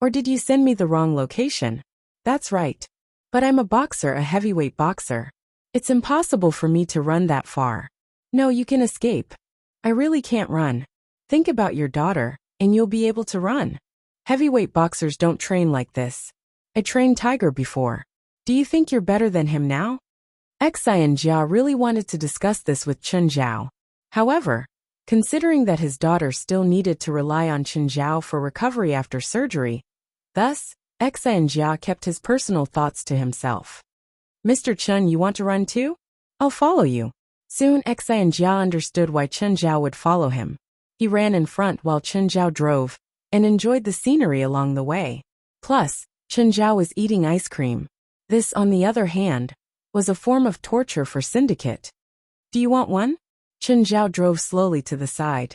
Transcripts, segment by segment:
Or did you send me the wrong location? That's right. But I'm a boxer, a heavyweight boxer. It's impossible for me to run that far. No, you can escape. I really can't run. Think about your daughter, and you'll be able to run. Heavyweight boxers don't train like this. I trained Tiger before. Do you think you're better than him now? Xi and Jia really wanted to discuss this with Chen Zhao. However, considering that his daughter still needed to rely on Chen Zhao for recovery after surgery, thus, Xi and Jia kept his personal thoughts to himself. Mr. Chen, you want to run too? I'll follow you. Soon Xi and Jia understood why Chen Zhao would follow him. He ran in front while Chen Zhao drove, and enjoyed the scenery along the way. Plus, Chen Zhao was eating ice cream. This, on the other hand, was a form of torture for Syndicate. Do you want one? Chen Zhao drove slowly to the side.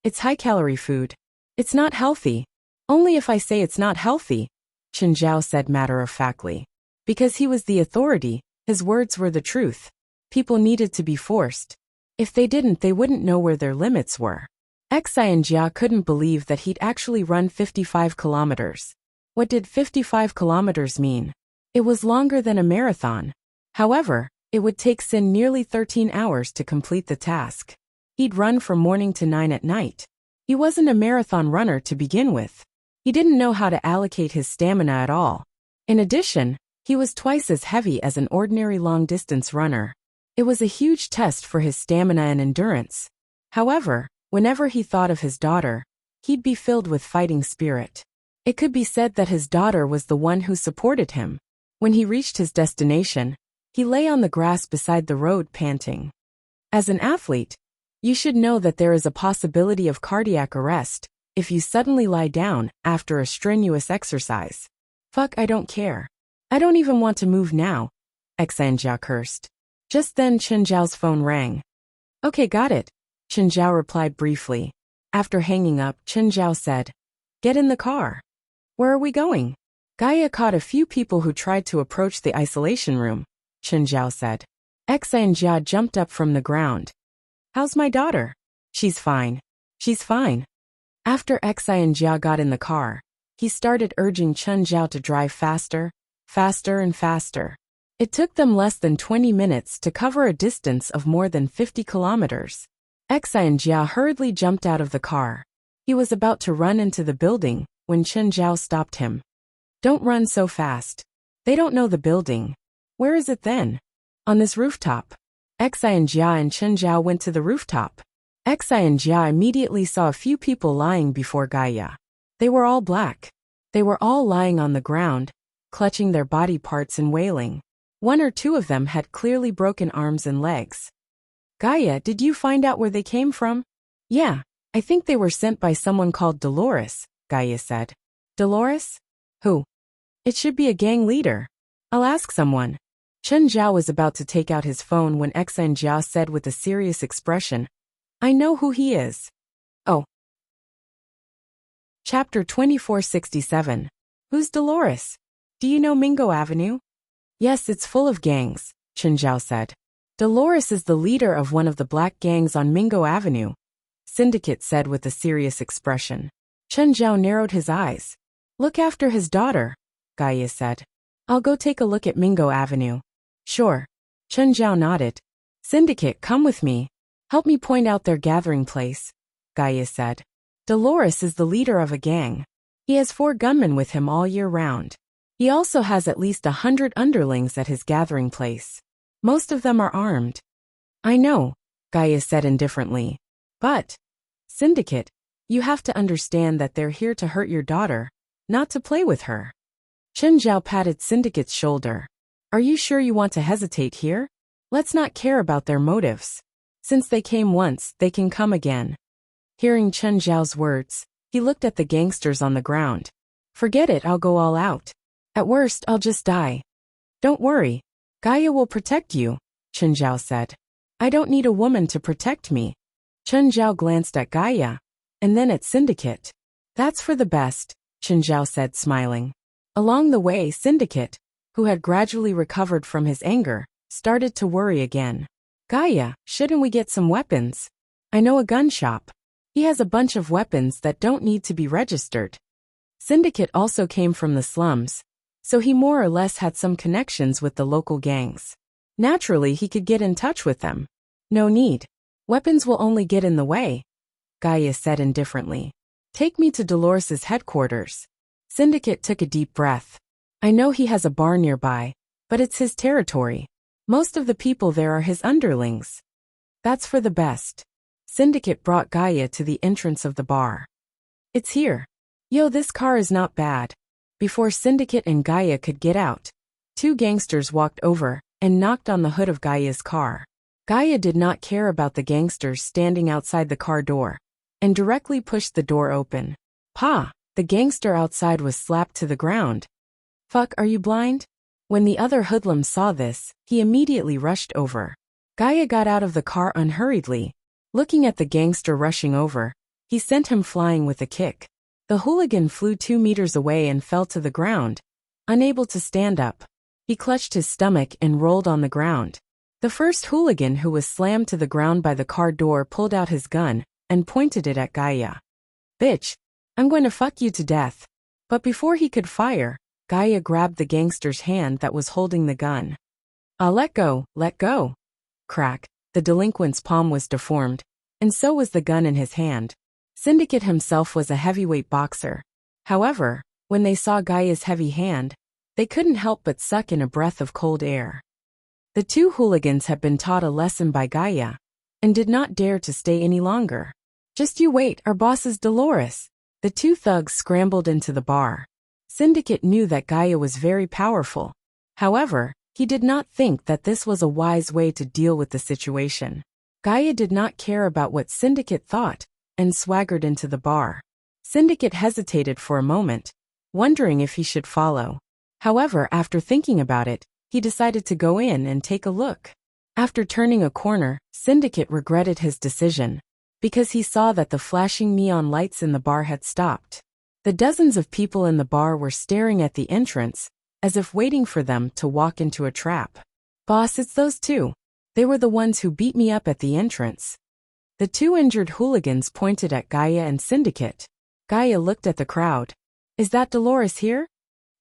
It's high-calorie food. It's not healthy. Only if I say it's not healthy, Chen Zhao said matter-of-factly. Because he was the authority, his words were the truth. People needed to be forced. If they didn't, they wouldn't know where their limits were. Xi and Jia couldn't believe that he'd actually run 55 kilometers. What did 55 kilometers mean? It was longer than a marathon. However, it would take Sin nearly 13 hours to complete the task. He'd run from morning to 9 at night. He wasn't a marathon runner to begin with. He didn't know how to allocate his stamina at all. In addition, he was twice as heavy as an ordinary long-distance runner. It was a huge test for his stamina and endurance. However, whenever he thought of his daughter, he'd be filled with fighting spirit. It could be said that his daughter was the one who supported him. When he reached his destination, he lay on the grass beside the road panting. As an athlete, you should know that there is a possibility of cardiac arrest if you suddenly lie down after a strenuous exercise. Fuck, I don't care. I don't even want to move now, Xi and Jia cursed. Just then Chen Zhao's phone rang. Okay, got it, Chen Zhao replied briefly. After hanging up, Chen Zhao said, Get in the car. Where are we going? Gaia caught a few people who tried to approach the isolation room, Chen Zhao said. Xi and Jia jumped up from the ground. How's my daughter? She's fine. She's fine. After Xi and Jia got in the car, he started urging Chen Zhao to drive faster, faster and faster. It took them less than 20 minutes to cover a distance of more than 50 kilometers. Xi and Jia hurriedly jumped out of the car. He was about to run into the building when Chen Zhao stopped him. Don't run so fast. They don't know the building. Where is it then? On this rooftop. Xi and Jia and Chen Zhao went to the rooftop. Xi and Jia immediately saw a few people lying before Gaia. They were all black. They were all lying on the ground, clutching their body parts and wailing. One or two of them had clearly broken arms and legs. Gaia, did you find out where they came from? Yeah, I think they were sent by someone called Dolores, Gaia said. Dolores? Who? It should be a gang leader. I'll ask someone. Chen Zhao was about to take out his phone when Xi and Jia said with a serious expression, I know who he is. Oh. Chapter 2467. Who's Dolores? Do you know Mingo Avenue? Yes, it's full of gangs, Chen Zhao said. Dolores is the leader of one of the black gangs on Mingo Avenue, Syndicate said with a serious expression. Chen Zhao narrowed his eyes. Look after his daughter, Gaia said. I'll go take a look at Mingo Avenue. Sure. Chen Zhao nodded. Syndicate, come with me. Help me point out their gathering place, Gaia said. Dolores is the leader of a gang. He has 4 gunmen with him all year round. He also has at least 100 underlings at his gathering place. Most of them are armed. I know, Gaia said indifferently. But, Syndicate, you have to understand that they're here to hurt your daughter, not to play with her. Chen Zhao patted Syndicate's shoulder. Are you sure you want to hesitate here? Let's not care about their motives. Since they came once, they can come again. Hearing Chen Zhao's words, he looked at the gangsters on the ground. Forget it, I'll go all out. At worst, I'll just die. Don't worry. Gaia will protect you, Chen Zhao said. I don't need a woman to protect me. Chen Zhao glanced at Gaia, and then at Syndicate. That's for the best, Chen Zhao said smiling. Along the way, Syndicate, who had gradually recovered from his anger, started to worry again. Gaia, shouldn't we get some weapons? I know a gun shop. He has a bunch of weapons that don't need to be registered. Syndicate also came from the slums, so he more or less had some connections with the local gangs. Naturally, he could get in touch with them. No need. Weapons will only get in the way, Gaia said indifferently. Take me to Dolores's headquarters. Syndicate took a deep breath. I know he has a bar nearby, but it's his territory. Most of the people there are his underlings. That's for the best. Syndicate brought Gaia to the entrance of the bar. It's here. Yo, this car is not bad. Before Syndicate and Gaia could get out, two gangsters walked over and knocked on the hood of Gaia's car. Gaia did not care about the gangsters standing outside the car door and directly pushed the door open. Pa! The gangster outside was slapped to the ground. Fuck, are you blind? When the other hoodlum saw this, he immediately rushed over. Gaia got out of the car unhurriedly. Looking at the gangster rushing over, he sent him flying with a kick. The hooligan flew 2 meters away and fell to the ground, unable to stand up. He clutched his stomach and rolled on the ground. The first hooligan who was slammed to the ground by the car door pulled out his gun and pointed it at Gaia. Bitch, I'm going to fuck you to death. But before he could fire, Gaia grabbed the gangster's hand that was holding the gun. Let go, let go. Crack, the delinquent's palm was deformed, and so was the gun in his hand. Syndicate himself was a heavyweight boxer. However, when they saw Gaia's heavy hand, they couldn't help but suck in a breath of cold air. The two hooligans had been taught a lesson by Gaia, and did not dare to stay any longer. Just you wait, our boss is Dolores. The two thugs scrambled into the bar. Syndicate knew that Gaia was very powerful. However, he did not think that this was a wise way to deal with the situation. Gaia did not care about what Syndicate thought, and swaggered into the bar. Syndicate hesitated for a moment, wondering if he should follow. However, after thinking about it, he decided to go in and take a look. After turning a corner, Syndicate regretted his decision, because he saw that the flashing neon lights in the bar had stopped. The dozens of people in the bar were staring at the entrance, as if waiting for them to walk into a trap. Boss, it's those two. They were the ones who beat me up at the entrance. The two injured hooligans pointed at Gaia and Syndicate. Gaia looked at the crowd. Is that Dolores here?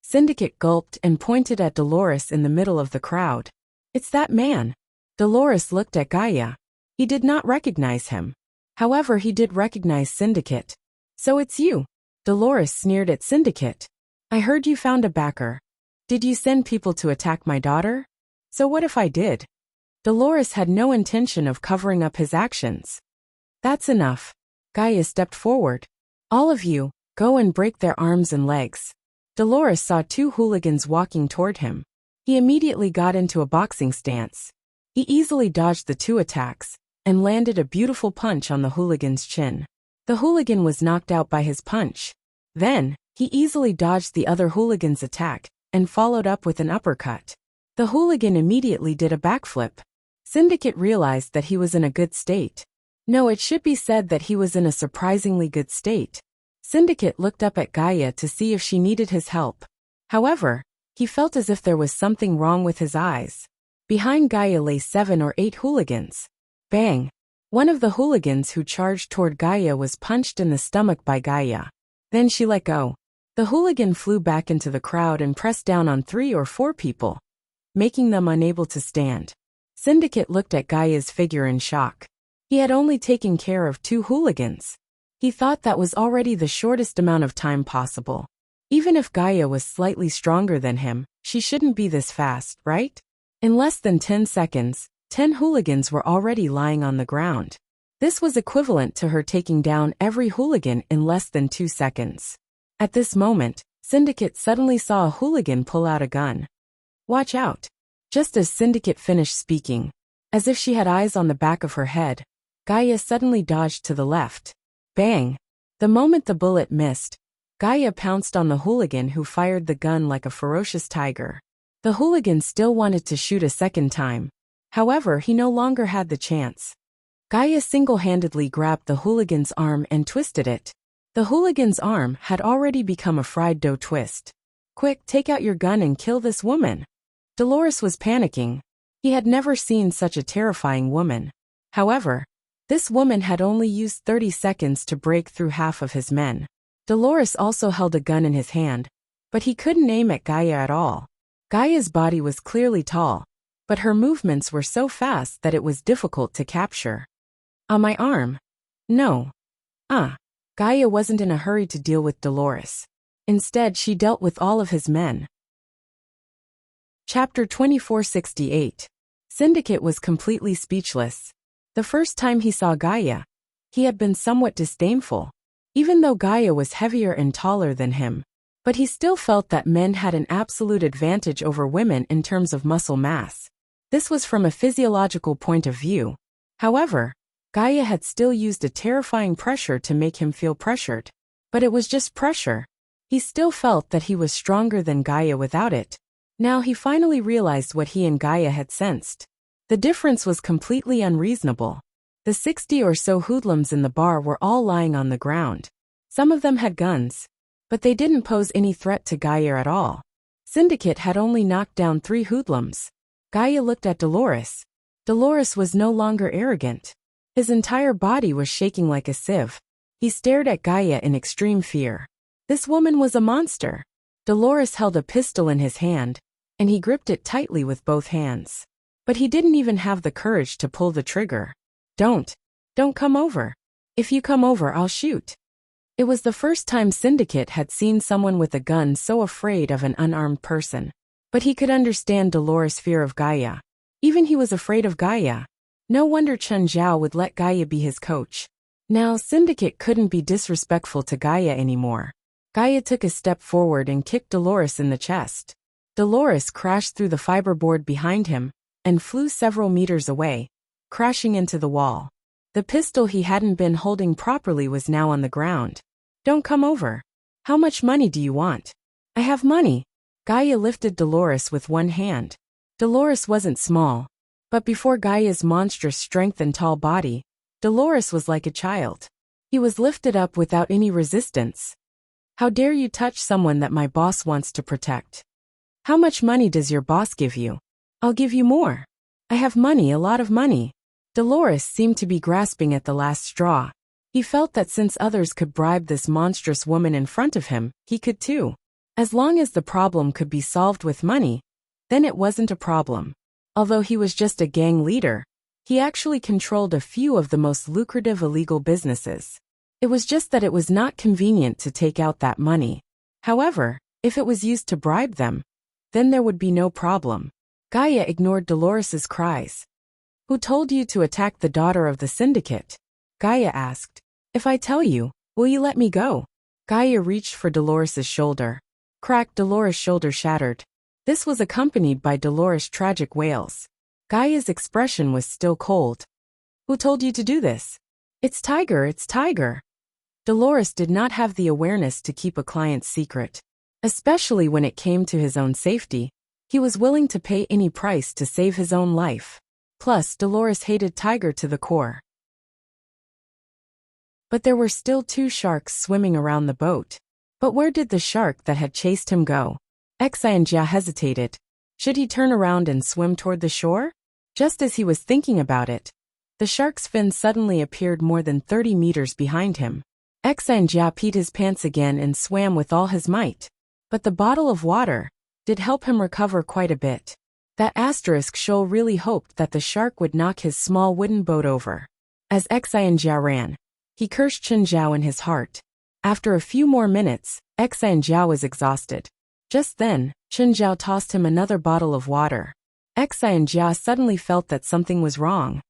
Syndicate gulped and pointed at Dolores in the middle of the crowd. It's that man. Dolores looked at Gaia. He did not recognize him. However, he did recognize Syndicate. So it's you. Dolores sneered at Syndicate. I heard you found a backer. Did you send people to attack my daughter? So what if I did? Dolores had no intention of covering up his actions. That's enough. Gaia stepped forward. All of you, go and break their arms and legs. Dolores saw two hooligans walking toward him. He immediately got into a boxing stance. He easily dodged the two attacks, and landed a beautiful punch on the hooligan's chin. The hooligan was knocked out by his punch. Then, he easily dodged the other hooligan's attack, and followed up with an uppercut. The hooligan immediately did a backflip. Syndicate realized that he was in a good state. No, it should be said that he was in a surprisingly good state. Syndicate looked up at Gaia to see if she needed his help. However, he felt as if there was something wrong with his eyes. Behind Gaia lay 7 or 8 hooligans. Bang! One of the hooligans who charged toward Gaia was punched in the stomach by Gaia. Then she let go. The hooligan flew back into the crowd and pressed down on 3 or 4 people, making them unable to stand. Syndicate looked at Gaia's figure in shock. He had only taken care of 2 hooligans. He thought that was already the shortest amount of time possible. Even if Gaia was slightly stronger than him, she shouldn't be this fast, right? In less than 10 seconds, 10 hooligans were already lying on the ground. This was equivalent to her taking down every hooligan in less than 2 seconds. At this moment, Syndicate suddenly saw a hooligan pull out a gun. Watch out! Just as Syndicate finished speaking, as if she had eyes on the back of her head, Gaia suddenly dodged to the left. Bang! The moment the bullet missed, Gaia pounced on the hooligan who fired the gun like a ferocious tiger. The hooligan still wanted to shoot a second time. However, he no longer had the chance. Gaia single-handedly grabbed the hooligan's arm and twisted it. The hooligan's arm had already become a fried dough twist. Quick, take out your gun and kill this woman. Dolores was panicking. He had never seen such a terrifying woman. However, this woman had only used 30 seconds to break through half of his men. Dolores also held a gun in his hand, but he couldn't aim at Gaia at all. Gaia's body was clearly tall, but her movements were so fast that it was difficult to capture. On my arm? No. Gaia wasn't in a hurry to deal with Dolores. Instead, she dealt with all of his men. Chapter 2468. Syndicate was completely speechless. The first time he saw Gaia, he had been somewhat disdainful, even though Gaia was heavier and taller than him. But he still felt that men had an absolute advantage over women in terms of muscle mass. This was from a physiological point of view. However, Gaia had still used a terrifying pressure to make him feel pressured. But it was just pressure. He still felt that he was stronger than Gaia without it. Now he finally realized what he and Gaia had sensed. The difference was completely unreasonable. The 60 or so hoodlums in the bar were all lying on the ground. Some of them had guns, but they didn't pose any threat to Gaia at all. Syndicate had only knocked down 3 hoodlums. Gaia looked at Dolores. Dolores was no longer arrogant. His entire body was shaking like a sieve. He stared at Gaia in extreme fear. This woman was a monster. Dolores held a pistol in his hand, and he gripped it tightly with both hands. But he didn't even have the courage to pull the trigger. Don't come over. If you come over, I'll shoot. It was the first time Syndicate had seen someone with a gun so afraid of an unarmed person. But he could understand Dolores' fear of Gaia. Even he was afraid of Gaia. No wonder Chen Zhao would let Gaia be his coach. Now Syndicate couldn't be disrespectful to Gaia anymore. Gaia took a step forward and kicked Dolores in the chest. Dolores crashed through the fiberboard behind him and flew several meters away, crashing into the wall. The pistol he hadn't been holding properly was now on the ground. Don't come over. How much money do you want? I have money. Gaia lifted Dolores with one hand. Dolores wasn't small, but before Gaia's monstrous strength and tall body, Dolores was like a child. He was lifted up without any resistance. How dare you touch someone that my boss wants to protect? How much money does your boss give you? I'll give you more. I have money, a lot of money. Dolores seemed to be grasping at the last straw. He felt that since others could bribe this monstrous woman in front of him, he could too. As long as the problem could be solved with money, then it wasn't a problem. Although he was just a gang leader, he actually controlled a few of the most lucrative illegal businesses. It was just that it was not convenient to take out that money. However, if it was used to bribe them, then there would be no problem. Gaia ignored Dolores's cries. Who told you to attack the daughter of the syndicate? Gaia asked. If I tell you, will you let me go? Gaia reached for Dolores's shoulder. Crack! Dolores' shoulder shattered. This was accompanied by Dolores' tragic wails. Gaia's expression was still cold. Who told you to do this? It's Tiger, it's Tiger. Dolores did not have the awareness to keep a client's secret. Especially when it came to his own safety, he was willing to pay any price to save his own life. Plus, Dolores hated Tiger to the core. But there were still 2 sharks swimming around the boat. But where did the shark that had chased him go? Xianjia hesitated. Should he turn around and swim toward the shore? Just as he was thinking about it, the shark's fin suddenly appeared more than 30 meters behind him. Xianjia peed his pants again and swam with all his might. But the bottle of water did help him recover quite a bit. That asterisk shoal really hoped that the shark would knock his small wooden boat over. As Xianjia ran, he cursed Chen Zhao in his heart. After a few more minutes, Xianjia was exhausted. Just then, Chen Zhao tossed him another bottle of water. Xianjia suddenly felt that something was wrong.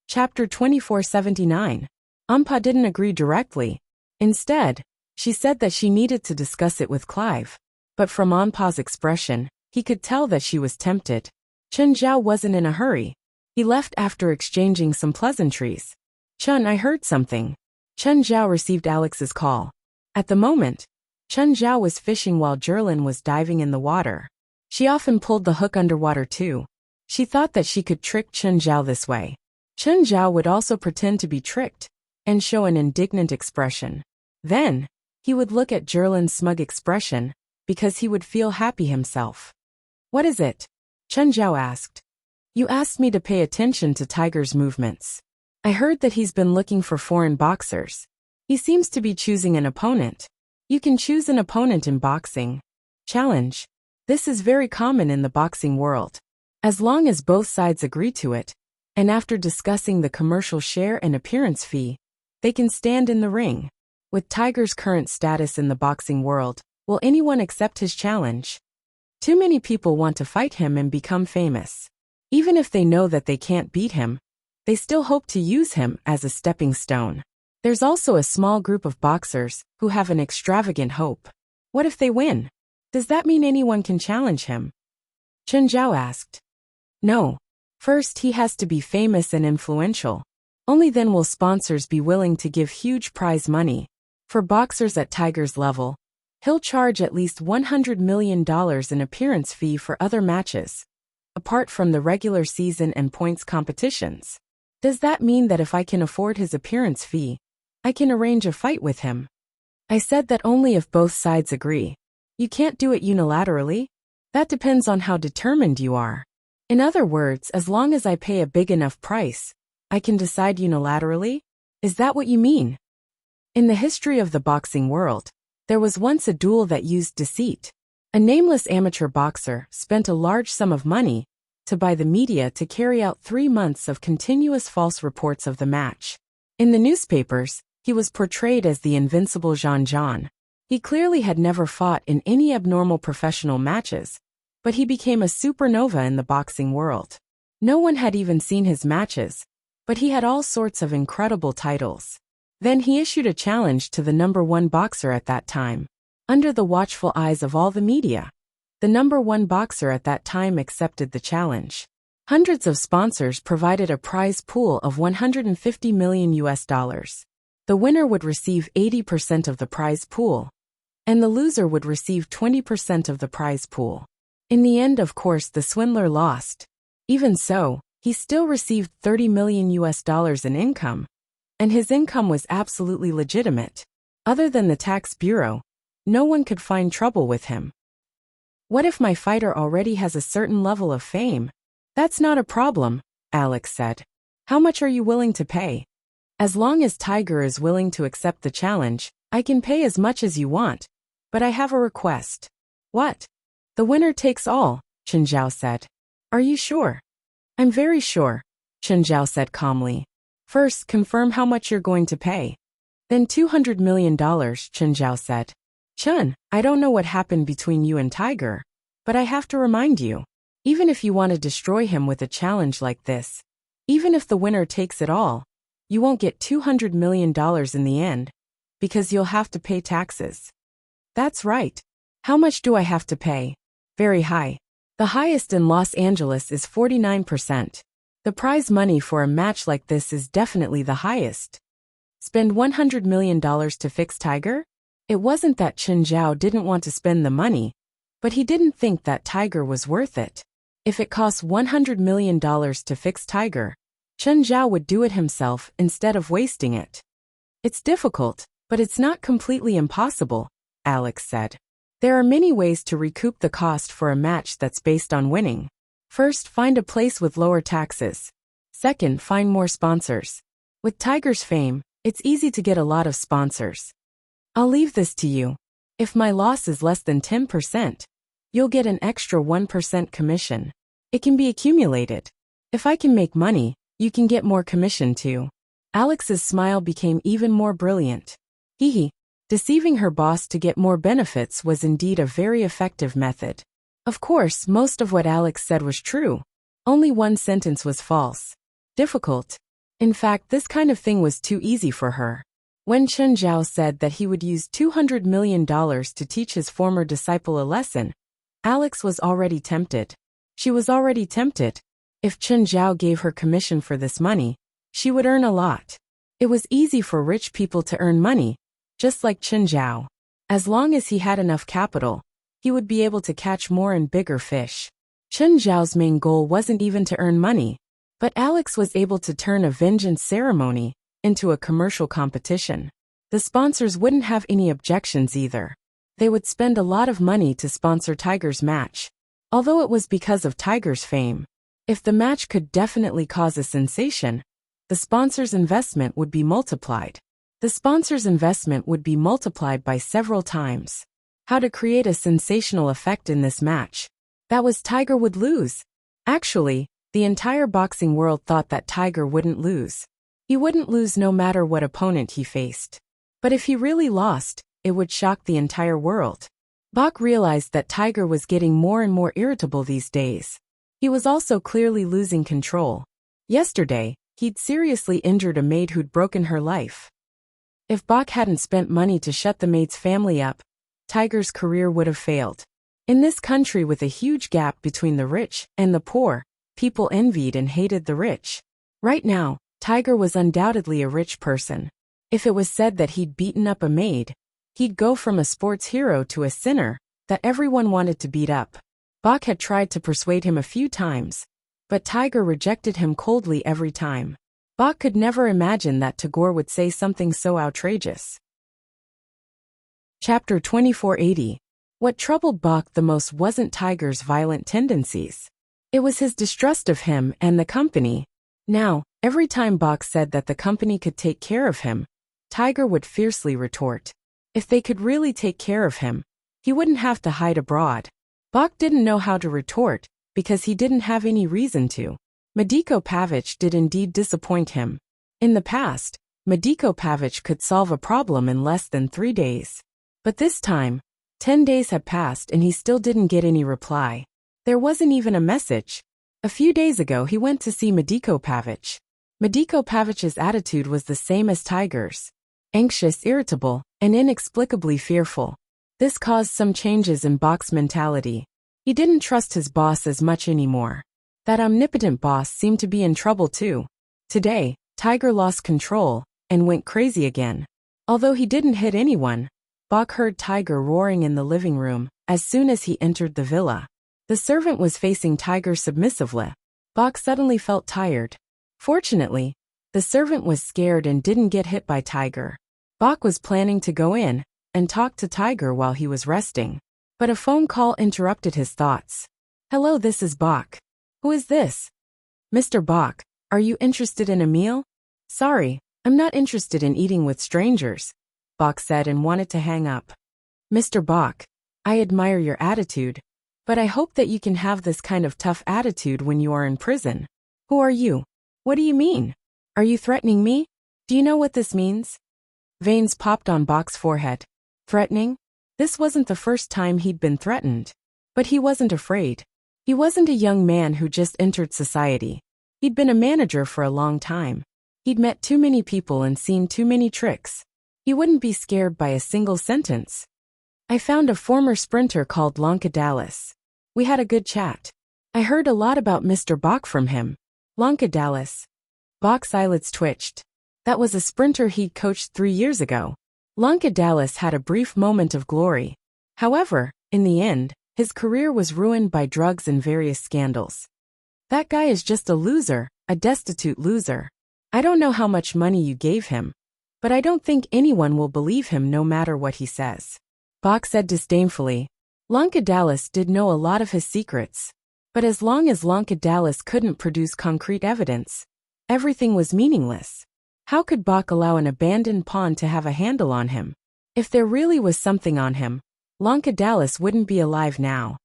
Chapter 2479. Ampa didn't agree directly. Instead, she said that she needed to discuss it with Clive. But from Ampa's expression, he could tell that she was tempted. Chen Zhao wasn't in a hurry. He left after exchanging some pleasantries. Chen, I heard something. Chen Zhao received Alex's call. At the moment, Chen Zhao was fishing while Jerlin was diving in the water. She often pulled the hook underwater too. She thought that she could trick Chen Zhao this way. Chen Zhao would also pretend to be tricked and show an indignant expression. Then, he would look at Jerlin's smug expression because he would feel happy himself. What is it? Chen Zhao asked. You asked me to pay attention to Tiger's movements. I heard that he's been looking for foreign boxers. He seems to be choosing an opponent. You can choose an opponent in boxing. Challenge. This is very common in the boxing world. As long as both sides agree to it, and after discussing the commercial share and appearance fee, they can stand in the ring. With Tiger's current status in the boxing world, will anyone accept his challenge? Too many people want to fight him and become famous. Even if they know that they can't beat him, they still hope to use him as a stepping stone. There's also a small group of boxers who have an extravagant hope. What if they win? Does that mean anyone can challenge him? Chen Zhao asked. No. First, he has to be famous and influential. Only then will sponsors be willing to give huge prize money. For boxers at Tiger's level, he'll charge at least $100 million in appearance fee for other matches, apart from the regular season and points competitions. Does that mean that if I can afford his appearance fee, I can arrange a fight with him? I said that only if both sides agree. You can't do it unilaterally. That depends on how determined you are. In other words, as long as I pay a big enough price, I can decide unilaterally? Is that what you mean? In the history of the boxing world, there was once a duel that used deceit. A nameless amateur boxer spent a large sum of money to buy the media to carry out 3 months of continuous false reports of the match. In the newspapers, he was portrayed as the invincible Zhan Zhan. He clearly had never fought in any abnormal professional matches, but he became a supernova in the boxing world. No one had even seen his matches, but he had all sorts of incredible titles. Then he issued a challenge to the #1 boxer at that time. Under the watchful eyes of all the media, the #1 boxer at that time accepted the challenge. Hundreds of sponsors provided a prize pool of $150 million. The winner would receive 80% of the prize pool, and the loser would receive 20% of the prize pool. In the end, of course, the swindler lost. Even so, he still received $30 million in income, and his income was absolutely legitimate. Other than the tax bureau, no one could find trouble with him. What if my fighter already has a certain level of fame? That's not a problem, Alex said. How much are you willing to pay? As long as Tiger is willing to accept the challenge, I can pay as much as you want, but I have a request. What? The winner takes all, Chen Zhao said. Are you sure? I'm very sure, Chen Zhao said calmly. First, confirm how much you're going to pay. Then $200 million, Chen Zhao said. Chen, I don't know what happened between you and Tiger, but I have to remind you, even if you want to destroy him with a challenge like this, even if the winner takes it all, you won't get $200 million in the end, because you'll have to pay taxes. That's right. How much do I have to pay? Very high. The highest in Los Angeles is 49%. The prize money for a match like this is definitely the highest. Spend $100 million to fix Tiger? It wasn't that Chen Zhao didn't want to spend the money, but he didn't think that Tiger was worth it. If it costs $100 million to fix Tiger, Chen Zhao would do it himself instead of wasting it. It's difficult, but it's not completely impossible, Alex said. There are many ways to recoup the cost for a match that's based on winning. First, find a place with lower taxes. Second, find more sponsors. With Tiger's fame, it's easy to get a lot of sponsors. I'll leave this to you. If my loss is less than 10%, you'll get an extra 1% commission. It can be accumulated. If I can make money, you can get more commission too. Alex's smile became even more brilliant. Hee. Deceiving her boss to get more benefits was indeed a very effective method. Of course, most of what Alex said was true. Only one sentence was false. Difficult. In fact, this kind of thing was too easy for her. When Chen Zhao said that he would use $200 million to teach his former disciple a lesson, Alex was already tempted. She was already tempted. If Chen Zhao gave her commission for this money, she would earn a lot. It was easy for rich people to earn money, just like Chen Zhao. As long as he had enough capital, he would be able to catch more and bigger fish. Chen Zhao's main goal wasn't even to earn money, but Alex was able to turn a vengeance ceremony into a commercial competition. The sponsors wouldn't have any objections either. They would spend a lot of money to sponsor Tiger's match, although it was because of Tiger's fame. If the match could definitely cause a sensation, the sponsor's investment would be multiplied. The sponsor's investment would be multiplied by several times. How to create a sensational effect in this match? That was Tiger would lose. Actually, the entire boxing world thought that Tiger wouldn't lose. He wouldn't lose no matter what opponent he faced. But if he really lost, it would shock the entire world. Bach realized that Tiger was getting more and more irritable these days. He was also clearly losing control. Yesterday, he'd seriously injured a maid who'd broken her life. If Bach hadn't spent money to shut the maid's family up, Tiger's career would have failed. In this country with a huge gap between the rich and the poor, people envied and hated the rich. Right now, Tiger was undoubtedly a rich person. If it was said that he'd beaten up a maid, he'd go from a sports hero to a sinner that everyone wanted to beat up. Bach had tried to persuade him a few times, but Tiger rejected him coldly every time. Bach could never imagine that Tagore would say something so outrageous. Chapter 2480. What troubled Bach the most wasn't Tiger's violent tendencies. It was his distrust of him and the company. Now, every time Bach said that the company could take care of him, Tiger would fiercely retort. If they could really take care of him, he wouldn't have to hide abroad. Bach didn't know how to retort, because he didn't have any reason to. Mediko Pavic did indeed disappoint him. In the past, Mediko Pavic could solve a problem in less than 3 days. But this time, 10 days had passed and he still didn't get any reply. There wasn't even a message. A few days ago he went to see Mediko Pavic. Mediko Pavic's attitude was the same as Tiger's. Anxious, irritable, and inexplicably fearful. This caused some changes in Bach's mentality. He didn't trust his boss as much anymore. That omnipotent boss seemed to be in trouble too. Today, Tiger lost control and went crazy again. Although he didn't hit anyone, Bach heard Tiger roaring in the living room as soon as he entered the villa. The servant was facing Tiger submissively. Bach suddenly felt tired. Fortunately, the servant was scared and didn't get hit by Tiger. Bach was planning to go in and talk to Tiger while he was resting. But a phone call interrupted his thoughts. Hello, this is Bach. Who is this? Mr. Bach, are you interested in a meal? Sorry, I'm not interested in eating with strangers, Bach said and wanted to hang up. Mr. Bach, I admire your attitude, but I hope that you can have this kind of tough attitude when you are in prison. Who are you? What do you mean? Are you threatening me? Do you know what this means? Veins popped on Bach's forehead. Threatening? This wasn't the first time he'd been threatened. But he wasn't afraid. He wasn't a young man who just entered society. He'd been a manager for a long time. He'd met too many people and seen too many tricks. He wouldn't be scared by a single sentence. I found a former sprinter called Lanka Dallas. We had a good chat. I heard a lot about Mr. Bach from him. Lanka Dallas. Bach's eyelids twitched. That was a sprinter he'd coached 3 years ago. Lanka Dallas had a brief moment of glory. However, in the end, his career was ruined by drugs and various scandals. That guy is just a loser, a destitute loser. I don't know how much money you gave him, but I don't think anyone will believe him no matter what he says. Bach said disdainfully. Lanka Dallas did know a lot of his secrets. But as long as Lanka Dallas couldn't produce concrete evidence, everything was meaningless. How could Bach allow an abandoned pawn to have a handle on him? If there really was something on him, Lanka Dallas wouldn't be alive now.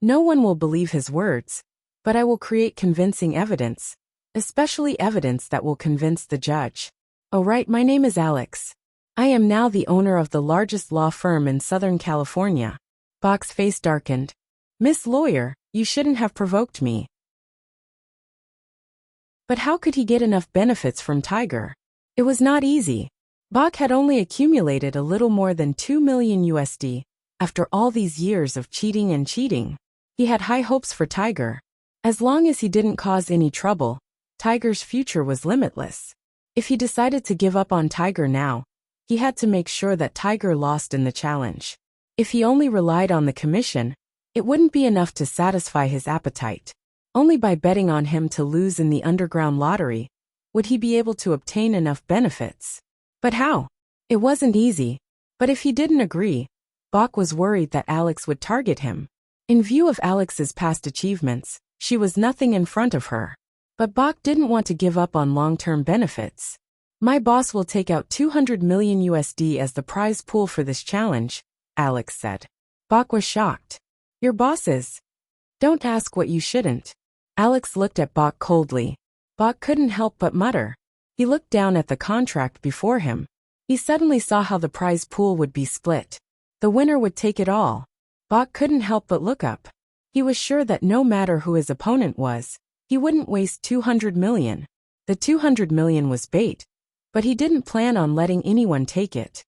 No one will believe his words, but I will create convincing evidence, especially evidence that will convince the judge. Oh right, my name is Alex. I am now the owner of the largest law firm in Southern California. Bach's face darkened. Miss Lawyer, you shouldn't have provoked me. But how could he get enough benefits from Tiger? It was not easy. Bach had only accumulated a little more than 2 million USD after all these years of cheating and cheating. He had high hopes for Tiger. As long as he didn't cause any trouble, Tiger's future was limitless. If he decided to give up on Tiger now, he had to make sure that Tiger lost in the challenge. If he only relied on the commission, it wouldn't be enough to satisfy his appetite. Only by betting on him to lose in the underground lottery would he be able to obtain enough benefits. But how? It wasn't easy. But if he didn't agree, Bach was worried that Alex would target him. In view of Alex's past achievements, she was nothing in front of her. But Bach didn't want to give up on long-term benefits. My boss will take out 200 million USD as the prize pool for this challenge, Alex said. Bach was shocked. Your boss is? Don't ask what you shouldn't. Alex looked at Bach coldly. Bach couldn't help but mutter. He looked down at the contract before him. He suddenly saw how the prize pool would be split. The winner would take it all. Bach couldn't help but look up. He was sure that no matter who his opponent was, he wouldn't waste 200 million. The 200 million was bait, but he didn't plan on letting anyone take it.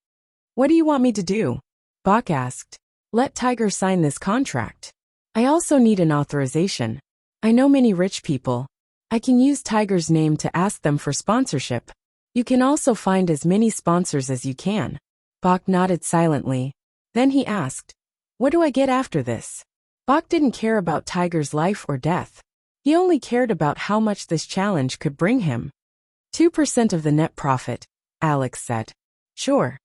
What do you want me to do? Bach asked. Let Tiger sign this contract. I also need an authorization. I know many rich people. I can use Tiger's name to ask them for sponsorship. You can also find as many sponsors as you can. Bach nodded silently. Then he asked, what do I get after this? Bach didn't care about Tiger's life or death. He only cared about how much this challenge could bring him. 2% of the net profit, Alex said. Sure.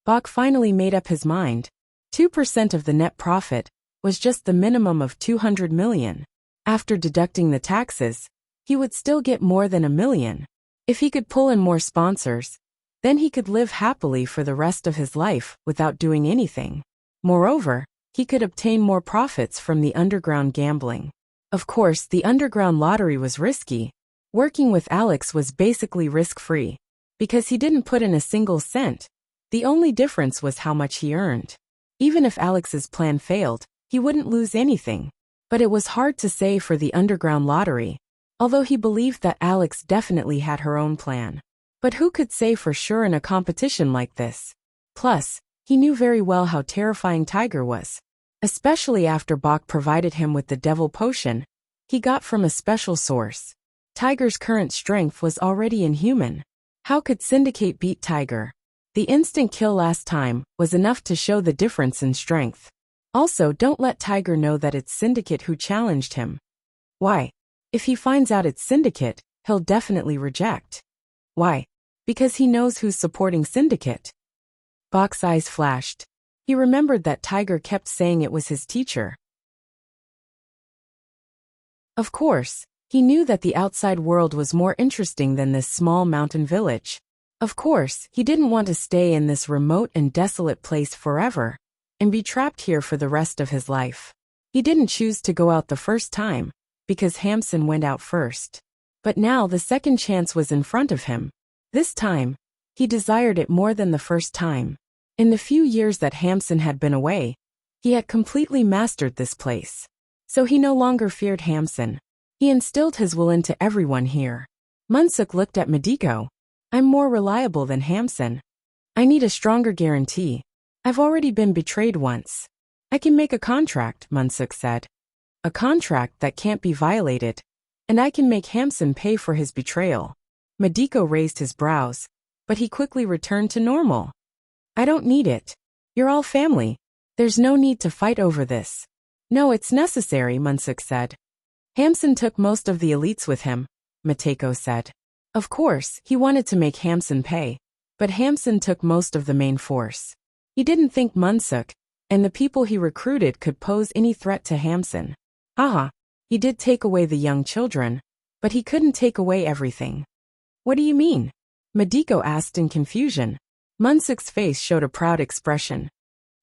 Bach finally made up his mind. 2% of the net profit was just the minimum of 200 million. After deducting the taxes, he would still get more than $1 million. If he could pull in more sponsors, then he could live happily for the rest of his life without doing anything. Moreover, he could obtain more profits from the underground gambling. Of course, the underground lottery was risky. Working with Alex was basically risk-free. Because he didn't put in a single cent. The only difference was how much he earned. Even if Alex's plan failed, he wouldn't lose anything. But it was hard to say for the underground lottery, although he believed that Alex definitely had her own plan. But who could say for sure in a competition like this? Plus, he knew very well how terrifying Tiger was. Especially after Bach provided him with the devil potion he got from a special source. Tiger's current strength was already inhuman. How could Syndicate beat Tiger? The instant kill last time was enough to show the difference in strength. Also, don't let Tiger know that it's Syndicate who challenged him. Why? If he finds out it's Syndicate, he'll definitely reject. Why? Because he knows who's supporting Syndicate. Bach's eyes flashed. He remembered that Tiger kept saying it was his teacher. Of course, he knew that the outside world was more interesting than this small mountain village. Of course, he didn't want to stay in this remote and desolate place forever and be trapped here for the rest of his life. He didn't choose to go out the first time because Hamsun went out first. But now the second chance was in front of him. This time, he desired it more than the first time. In the few years that Hamsun had been away, he had completely mastered this place. So he no longer feared Hamsun. He instilled his will into everyone here. Munsuk looked at Madiko. I'm more reliable than Hamsun. I need a stronger guarantee. I've already been betrayed once. I can make a contract, Munsuk said. A contract that can't be violated. And I can make Hamsun pay for his betrayal. Madiko raised his brows, but he quickly returned to normal. I don't need it. You're all family. There's no need to fight over this. No, it's necessary, Munsuk said. Hamsun took most of the elites with him, Mateko said. Of course, he wanted to make Hamsun pay, but Hamsun took most of the main force. He didn't think Munsuk and the people he recruited could pose any threat to Hamsun. Haha, he did take away the young children, but he couldn't take away everything. What do you mean? Madiko asked in confusion. Munsuk's face showed a proud expression.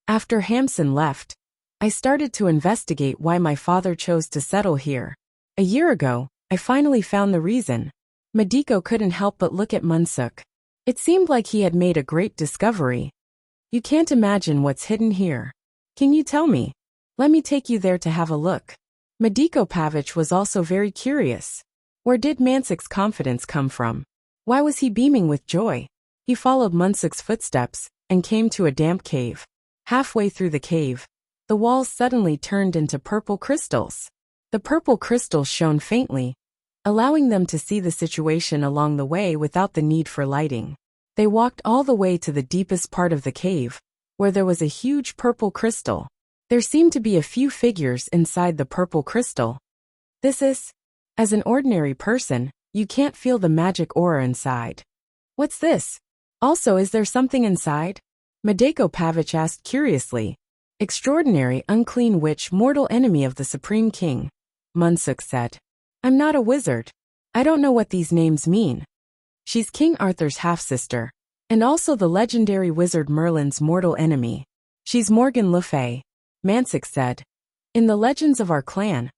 After Hamsun left, I started to investigate why my father chose to settle here. A year ago, I finally found the reason. Madiko couldn't help but look at Munsuk. It seemed like he had made a great discovery. You can't imagine what's hidden here. Can you tell me? Let me take you there to have a look. Madiko Pavich was also very curious. Where did Munsuk's confidence come from? Why was he beaming with joy? He followed Munsuk's footsteps and came to a damp cave. Halfway through the cave, the walls suddenly turned into purple crystals. The purple crystals shone faintly, allowing them to see the situation along the way without the need for lighting. They walked all the way to the deepest part of the cave, where there was a huge purple crystal. There seemed to be a few figures inside the purple crystal. This is, as an ordinary person, you can't feel the magic aura inside. What's this? Also, is there something inside? Madeko Pavich asked curiously. Extraordinary unclean witch, mortal enemy of the Supreme King, Munsuk said. I'm not a wizard. I don't know what these names mean. She's King Arthur's half-sister, and also the legendary wizard Merlin's mortal enemy. She's Morgan Le Fay, Mansik said. In the legends of our clan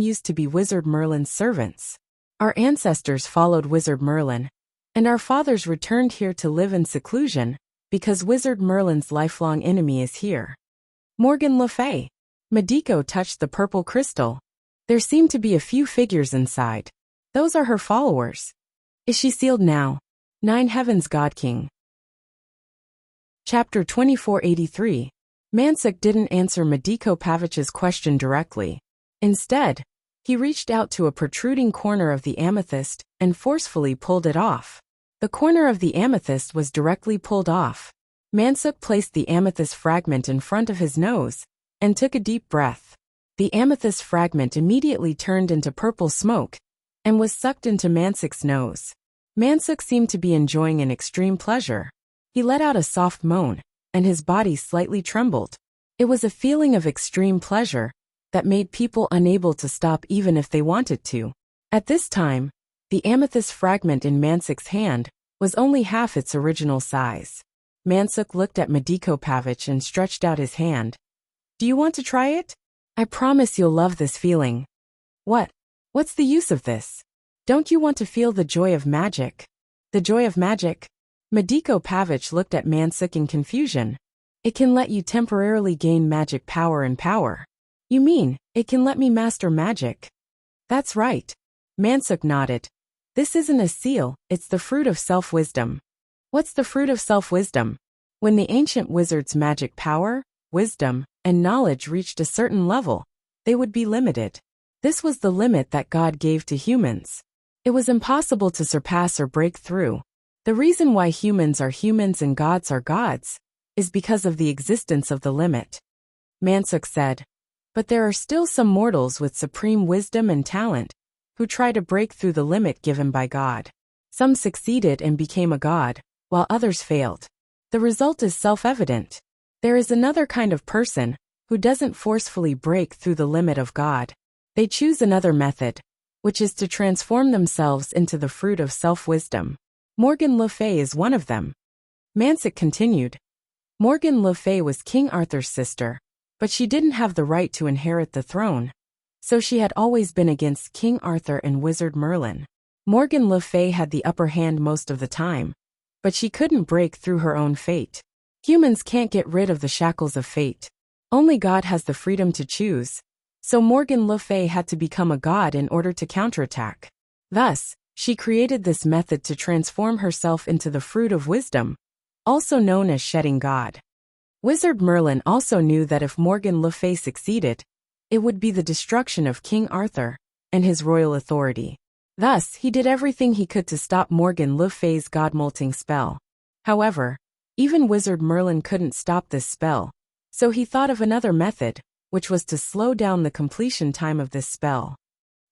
used to be Wizard Merlin's servants. Our ancestors followed Wizard Merlin, and our fathers returned here to live in seclusion, because Wizard Merlin's lifelong enemy is here. Morgan Le Fay. Madiko touched the purple crystal. There seemed to be a few figures inside. Those are her followers. Is she sealed now? Nine Heavens God King. Chapter 2483. Mansuk didn't answer Madiko Pavich's question directly. Instead, he reached out to a protruding corner of the amethyst and forcefully pulled it off. The corner of the amethyst was directly pulled off. Mansuk placed the amethyst fragment in front of his nose and took a deep breath. The amethyst fragment immediately turned into purple smoke and was sucked into Mansuk's nose. Mansuk seemed to be enjoying an extreme pleasure. He let out a soft moan, and his body slightly trembled. It was a feeling of extreme pleasure that made people unable to stop even if they wanted to. At this time, the amethyst fragment in Mansuk's hand was only half its original size. Mansuk looked at Madiko Pavich and stretched out his hand. Do you want to try it? I promise you'll love this feeling. What's the use of this? Don't you want to feel the joy of magic? The joy of magic? Madiko Pavich looked at Mansuk in confusion. It can let you temporarily gain magic power and power. You mean, it can let me master magic? That's right. Mansuk nodded. This isn't a seal, it's the fruit of self-wisdom. What's the fruit of self-wisdom? When the ancient wizards' magic power, wisdom, and knowledge reached a certain level, they would be limited. This was the limit that God gave to humans. It was impossible to surpass or break through. The reason why humans are humans and gods are gods is because of the existence of the limit. Mansuk said. But there are still some mortals with supreme wisdom and talent who try to break through the limit given by God. Some succeeded and became a god, while others failed. The result is self-evident. There is another kind of person who doesn't forcefully break through the limit of God. They choose another method, which is to transform themselves into the fruit of self-wisdom. Morgan Le Fay is one of them. Mansik continued. Morgan Le Fay was King Arthur's sister, but she didn't have the right to inherit the throne, so she had always been against King Arthur and Wizard Merlin. Morgan Le Fay had the upper hand most of the time, but she couldn't break through her own fate. Humans can't get rid of the shackles of fate. Only God has the freedom to choose, so Morgan Le Fay had to become a god in order to counterattack. Thus, she created this method to transform herself into the fruit of wisdom, also known as shedding God. Wizard Merlin also knew that if Morgan Le Fay succeeded, it would be the destruction of King Arthur and his royal authority. Thus, he did everything he could to stop Morgan Le Fay's god-molting spell. However, even Wizard Merlin couldn't stop this spell, so he thought of another method, which was to slow down the completion time of this spell.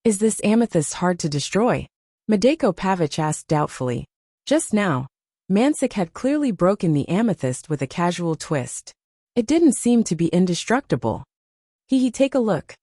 Is this amethyst hard to destroy? Madeko Pavich asked doubtfully. Just now, Mansik had clearly broken the amethyst with a casual twist. It didn't seem to be indestructible. Take a look.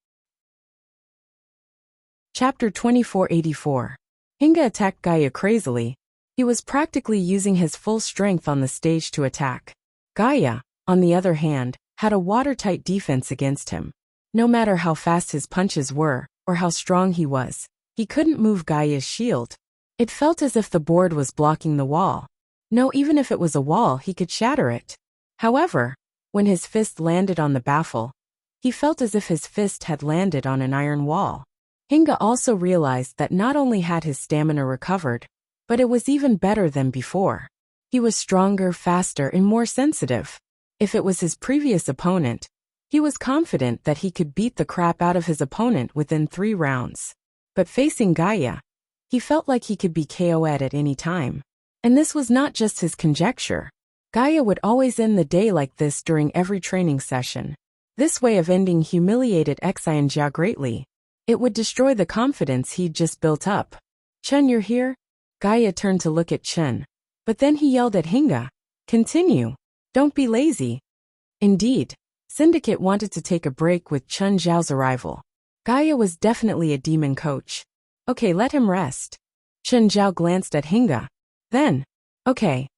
Chapter 2484. Hinga attacked Gaia crazily. He was practically using his full strength on the stage to attack. Gaia, on the other hand, had a watertight defense against him. No matter how fast his punches were, or how strong he was, he couldn't move Gaia's shield. It felt as if the board was blocking the wall. No, even if it was a wall, he could shatter it. However, when his fist landed on the baffle, he felt as if his fist had landed on an iron wall. Hinga also realized that not only had his stamina recovered, but it was even better than before. He was stronger, faster, and more sensitive. If it was his previous opponent, he was confident that he could beat the crap out of his opponent within 3 rounds. But facing Gaia, he felt like he could be KO'd at any time. And this was not just his conjecture. Gaia would always end the day like this during every training session. This way of ending humiliated Xianjia greatly. It would destroy the confidence he'd just built up. Chen, you're here? Gaia turned to look at Chen. But then he yelled at Hinga. Continue. Don't be lazy. Indeed. Syndicate wanted to take a break with Chun Zhao's arrival. Gaia was definitely a demon coach. Okay, let him rest. Chun Zhao glanced at Hinga. Then, okay.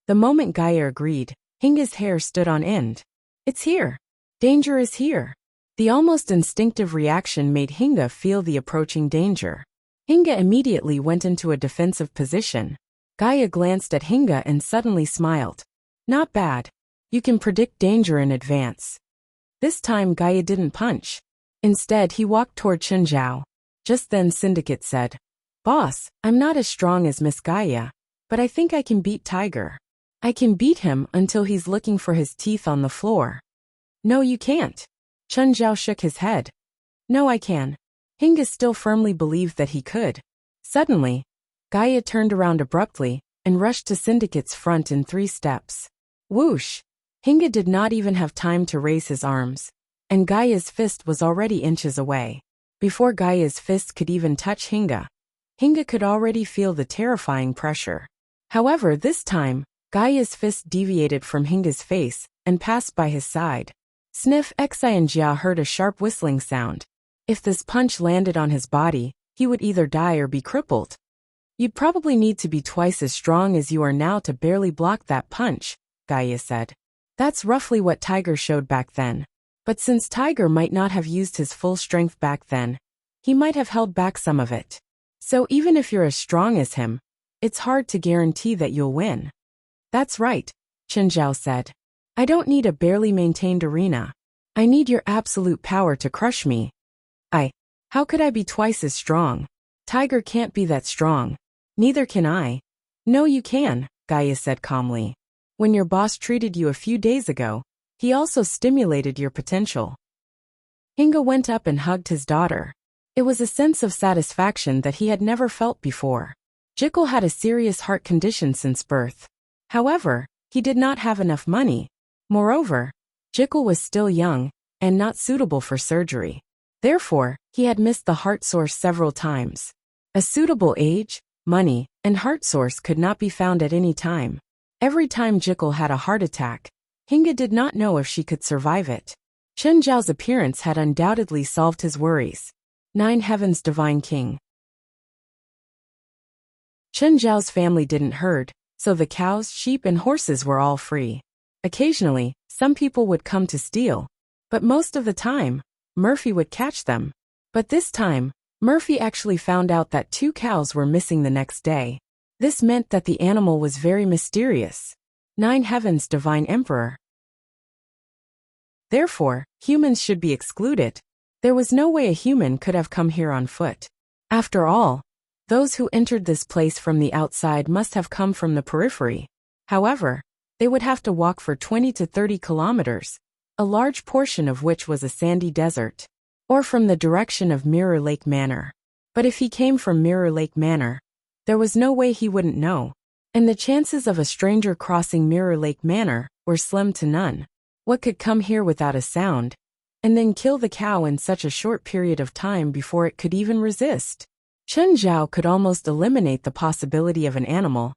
The moment Gaia agreed, Hinga's hair stood on end. It's here. Danger is here. The almost instinctive reaction made Hinga feel the approaching danger. Hinga immediately went into a defensive position. Gaia glanced at Hinga and suddenly smiled. Not bad. You can predict danger in advance. This time Gaia didn't punch. Instead, he walked toward Chun Zhao. Just then Syndicate said, Boss, I'm not as strong as Miss Gaia, but I think I can beat Tiger. I can beat him until he's looking for his teeth on the floor. No, you can't. Chun Zhao shook his head. No, I can. Hinga still firmly believed that he could. Suddenly, Gaia turned around abruptly and rushed to Syndicate's front in 3 steps. Whoosh! Hinga did not even have time to raise his arms, and Gaia's fist was already inches away. Before Gaia's fist could even touch Hinga, Hinga could already feel the terrifying pressure. However, this time, Gaia's fist deviated from Hinga's face and passed by his side. Sniff! Xi and Jia heard a sharp whistling sound. If this punch landed on his body, he would either die or be crippled. You'd probably need to be twice as strong as you are now to barely block that punch, Gaia said. That's roughly what Tiger showed back then. But since Tiger might not have used his full strength back then, he might have held back some of it. So even if you're as strong as him, it's hard to guarantee that you'll win. That's right, Chun Zhao said. I don't need a barely maintained arena. I need your absolute power to crush me. How could I be twice as strong? Tiger can't be that strong. Neither can I. No, you can, Gaia said calmly. When your boss treated you a few days ago, he also stimulated your potential. Hinga went up and hugged his daughter. It was a sense of satisfaction that he had never felt before. Jekyll had a serious heart condition since birth. However, he did not have enough money. Moreover, Jekyll was still young and not suitable for surgery. Therefore, he had missed the heart source several times. A suitable age, money, and heart source could not be found at any time. Every time Jekyll had a heart attack, Hinga did not know if she could survive it. Chun Zhao's appearance had undoubtedly solved his worries. 9 Heavens Divine King. Chun Zhao's family didn't herd, so the cows, sheep, and horses were all free. Occasionally, some people would come to steal, but most of the time, Murphy would catch them. But this time, Murphy actually found out that 2 cows were missing the next day. This meant that the animal was very mysterious. 9 Heavens Divine Emperor. Therefore, humans should be excluded. There was no way a human could have come here on foot. After all, those who entered this place from the outside must have come from the periphery. However, they would have to walk for 20 to 30 kilometers, a large portion of which was a sandy desert, or from the direction of Mirror Lake Manor. But if he came from Mirror Lake Manor, there was no way he wouldn't know, and the chances of a stranger crossing Mirror Lake Manor were slim to none. What could come here without a sound, and then kill the cow in such a short period of time before it could even resist? Chun Zhao could almost eliminate the possibility of an animal,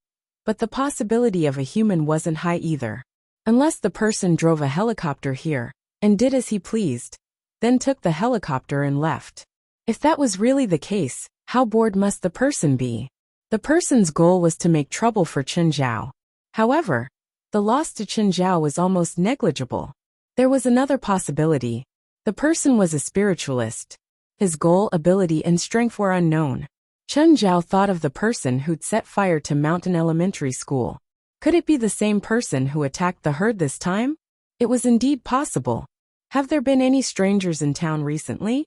but the possibility of a human wasn't high either. Unless the person drove a helicopter here, and did as he pleased, then took the helicopter and left. If that was really the case, how bored must the person be? The person's goal was to make trouble for Chun Zhao. However, the loss to Chun Zhao was almost negligible. There was another possibility. The person was a spiritualist. His goal, ability, and strength were unknown. Chun Zhao thought of the person who'd set fire to Mountain Elementary School. Could it be the same person who attacked the herd this time? It was indeed possible. Have there been any strangers in town recently?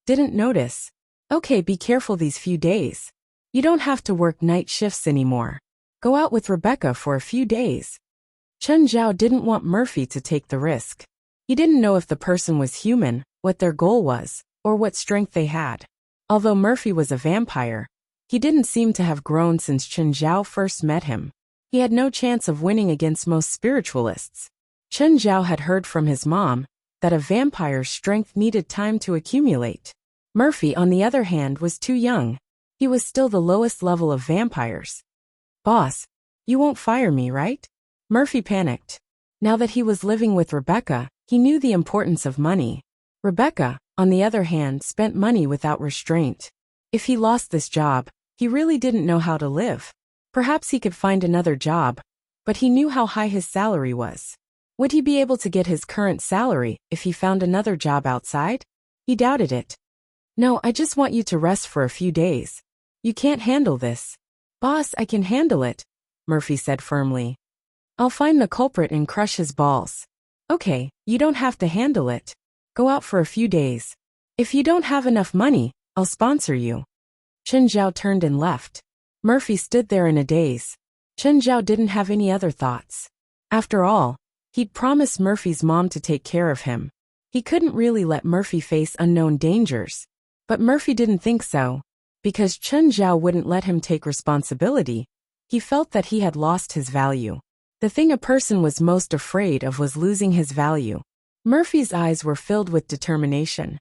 Didn't notice. Okay, be careful these few days. You don't have to work night shifts anymore. Go out with Rebecca for a few days. Chun Zhao didn't want Murphy to take the risk. He didn't know if the person was human, what their goal was, or what strength they had. Although Murphy was a vampire, he didn't seem to have grown since Chun Zhao first met him. He had no chance of winning against most spiritualists. Chun Zhao had heard from his mom that a vampire's strength needed time to accumulate. Murphy, on the other hand, was too young. He was still the lowest level of vampires. Boss, you won't fire me, right? Murphy panicked. Now that he was living with Rebecca, He knew the importance of money. Rebecca, on the other hand, spent money without restraint. If he lost this job, he really didn't know how to live. Perhaps he could find another job, but he knew how high his salary was. Would he be able to get his current salary if he found another job outside? He doubted it. No, I just want you to rest for a few days. You can't handle this. Boss, I can handle it, Murphy said firmly. I'll find the culprit and crush his balls. Okay, you don't have to handle it. Go out for a few days. If you don't have enough money, I'll sponsor you. Chen Zhao turned and left. Murphy stood there in a daze. Chen Zhao didn't have any other thoughts. After all, he'd promised Murphy's mom to take care of him. He couldn't really let Murphy face unknown dangers. But Murphy didn't think so. Because Chen Zhao wouldn't let him take responsibility, he felt that he had lost his value. The thing a person was most afraid of was losing his value. Murphy's eyes were filled with determination.